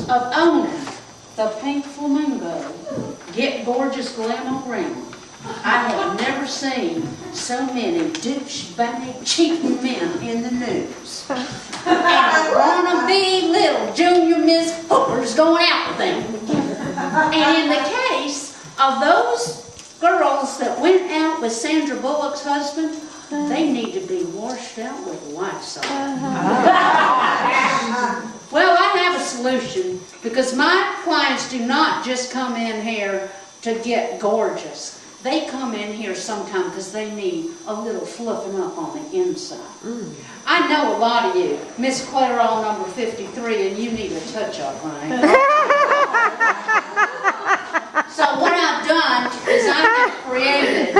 of owning the Pink Flamingo Get Gorgeous Glam around, I have never seen so many douchebag cheating men in the news. And wannabe little junior Miss Hookers going out with them. And in the case of those girls that went out with Sandra Bullock's husband, they need to be washed out with Lysol. Well, I have a solution, because my clients do not just come in here to get gorgeous. They come in here sometimes because they need a little fluffing up on the inside. I know a lot of you, Miss Clairol number 53, and you need a touch-up, right? So what I've done is I have created,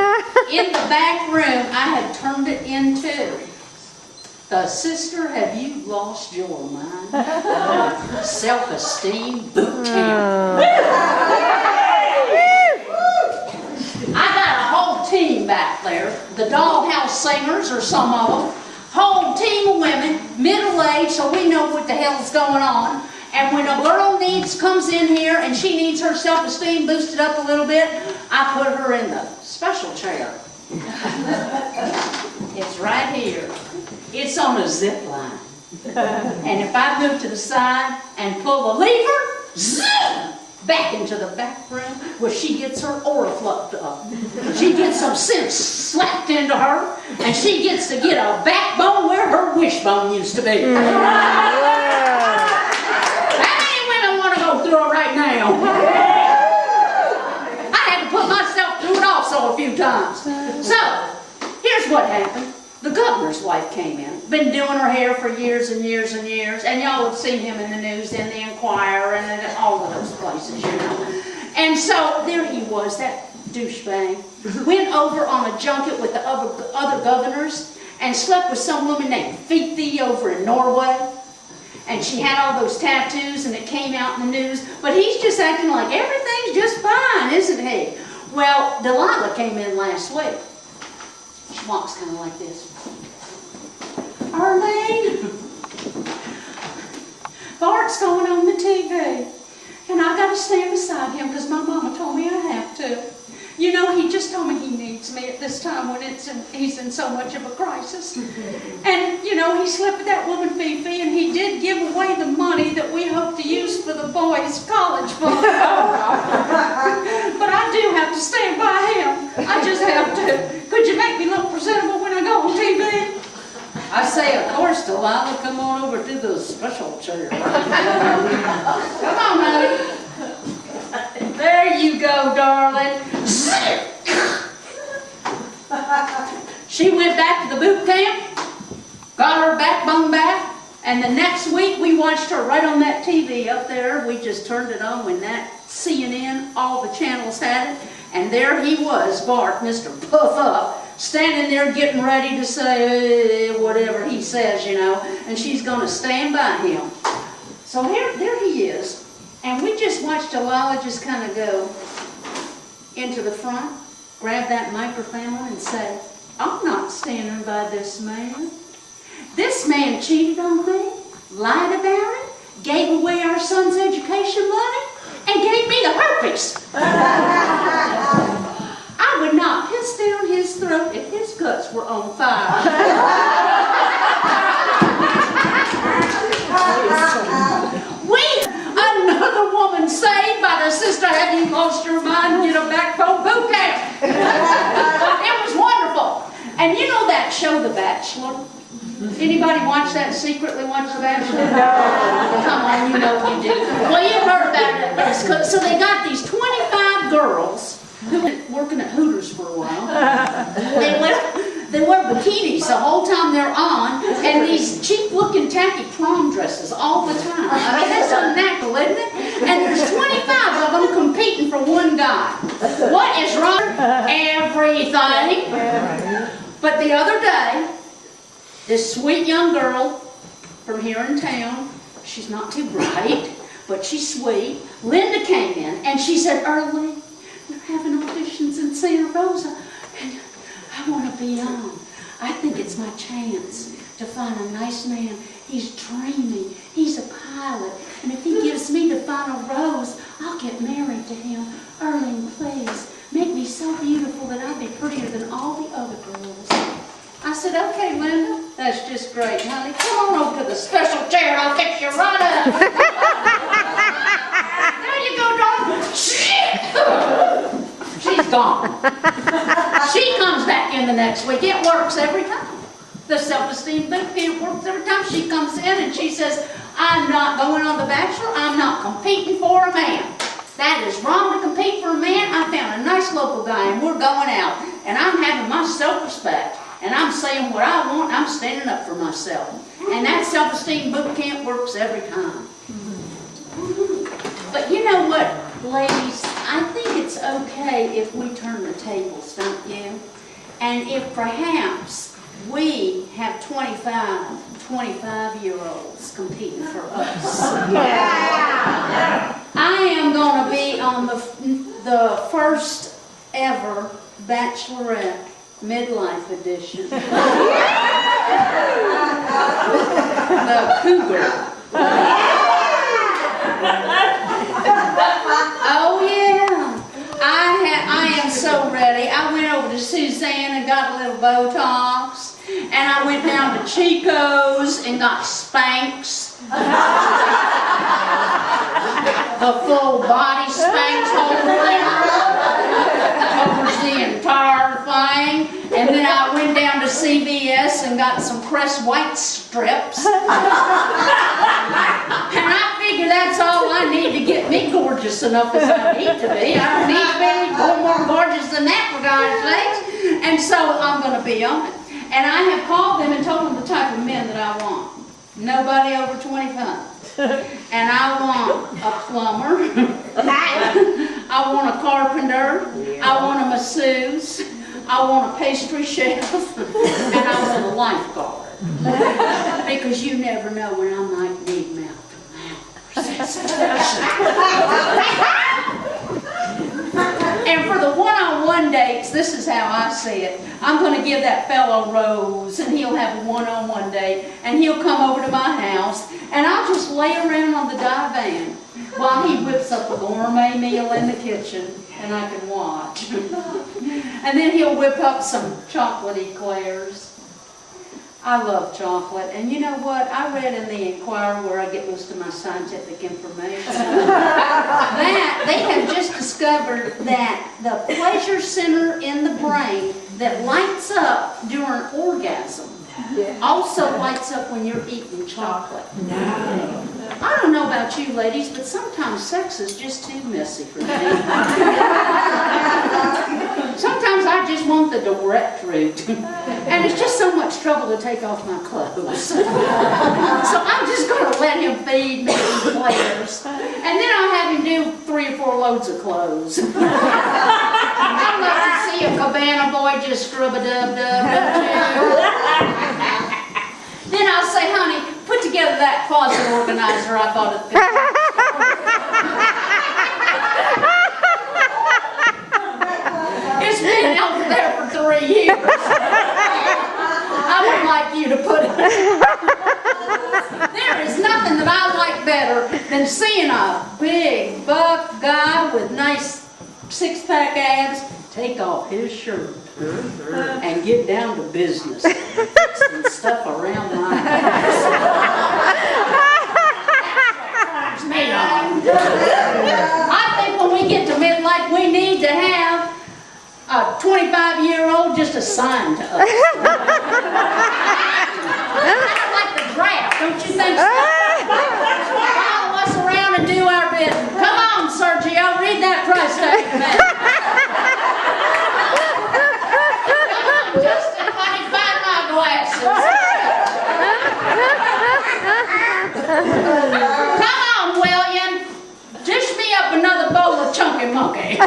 in the back room, I have turned it into the Sister Have You Lost Your Mind? Self-esteem boot camp. I got a whole team back there. The Dollhouse Singers are some of them. Whole team of women, middle-aged, so we know what the hell's going on. And when a girl comes in here and she needs her self-esteem boosted up a little bit, I put her in the special chair. It's right here. It's on a zip line. And if I move to the side and pull the lever, zoom, back into the back room where she gets her aura fluffed up. She gets some sense slapped into her, and she gets to get a backbone where her wishbone used to be. How many women want to go through it right now? I had to put myself through it also a few times. So, here's what happened. The governor's wife came in, been doing her hair for years and years and years, and y'all have seen him in the news, in the Enquirer, and in all of those places, you know. And so there he was, that douchebag, went over on a junket with the other governors and slept with some woman named Fifi over in Norway. And she had all those tattoos, and it came out in the news. But he's just acting like everything's just fine, isn't he? Well, Delilah came in last week. She walks kind of like this. Earlene, Bart's going on the TV, and I got to stand beside him because my mama told me I have to. You know, he just told me he needs me at this time when he's in so much of a crisis. And, you know, he slept with that woman Fifi, and he did give away the money that we hope to use for the boys' college fund. But I do have to stand by him. I just have to. Could you make me look presentable when I go on TV? I say, of course, Delilah, come on over to the special chair. Come on, honey. There you go, darling. She went back to the boot camp, got her backbone back, and the next week we watched her right on that TV up there. We just turned it on when that CNN, all the channels had it, and there he was, Bart, Mr. Puff Up, standing there getting ready to say whatever he says, you know, and she's going to stand by him. So there he is. And we just watched Delilah just kind of go into the front, grab that microphone and say, I'm not standing by this man. This man cheated on me, lied about it, gave away our son's education money, and gave me the herpes. I would not piss down his throat if his guts were on fire. Another woman saved by the Sister Have You Lost Your Mind, get a backbone boot camp. It was wonderful. And you know that show, The Bachelor? Anybody watch that, secretly watch The Bachelor? No. Come on, you know you do. Well, you've heard about it. So they got these 25 girls who were working at Hooters for a while. They wear bikinis the whole time they're on, and these cheap-looking tacky prom dresses all the time. I mean, that's unnatural, isn't it? And there's 25 of them competing for one guy. What is wrong? Everything. But the other day, this sweet young girl from here in town, she's not too bright, but she's sweet. Linda came in, and she said, Earlene, they're having auditions in Santa Rosa, and I want to be on. I think it's my chance to find a nice man. He's dreamy. He's a pie pilot, and if he gives me the final rose, I'll get married to him. Earlene, please, make me so beautiful that I'll be prettier than all the other girls. I said, okay, Linda, that's just great, honey. Come on over to the special chair and I'll fix you right up. There you go, darling. She's gone. She comes back in the next week. It works every time. The self-esteem boot camp works every time. She comes in and she says, I'm not going on The Bachelor. I'm not competing for a man. That is wrong to compete for a man. I found a nice local guy and we're going out. And I'm having my self-respect. And I'm saying what I want. I'm standing up for myself. And that self-esteem boot camp works every time. But you know what, ladies? I think it's okay if we turn the tables, don't you? And if perhaps we have 25-year-olds competing for us. I am going to be on the first ever Bachelorette midlife edition. The Cougar. Oh yeah, I am so ready. I went over to Suzanne and got a little Botox, and I went down to Chico's and got Spanx, the full body Spanx whole thing, covers the entire thing. And then I went down to CVS and got some Crest White strips. And I figure that's all I need to get me gorgeous enough as I need to be. I don't need to be more gorgeous than that, for God's sakes. And so I'm going to be on it. And I have called them and told them the type of men that I want. Nobody over 25. And I want a plumber. I want a carpenter. I want a masseuse. I want a pastry chef. And I want a lifeguard. Because you never know when I might need mouth-to-mouth. And for the one-on-one dates, this is how I see it. I'm going to give that fellow rose, and he'll have a one-on-one date, and he'll come over to my house, and I'll just lay around on the divan while he whips up a gourmet meal in the kitchen, and I can watch. And then he'll whip up some chocolate eclairs. I love chocolate, and you know what? I read in the Inquirer, where I get most of my scientific information, that they have just discovered that the pleasure center in the brain that lights up during orgasm also lights up when you're eating chocolate. I don't know about you ladies, but sometimes sex is just too messy for me. Sometimes I just want the direct route. And it's just so much trouble to take off my clothes. So I'm just going to let him feed me eclairs. And then I'll have him do 3 or 4 loads of clothes. I'd love to see a cabana boy just scrub-a-dub-dub. Then I'll say, honey, put together that closet organizer I bought at the It's been out there for 3 years. I would like you to put it. There is nothing that I like better than seeing a big buff guy with nice 6-pack abs take off his shirt and get down to business and stuff around my house. I think when we get to midlife, we need to have a 25-year-old just assigned to us. Kind of like the draft, don't you think so? Follow us around and do our bit. Come on, Sergio, read that price tag to me. Justin, honey, find my glasses. Come on, William. Dish me up another bowl of chunky monkey.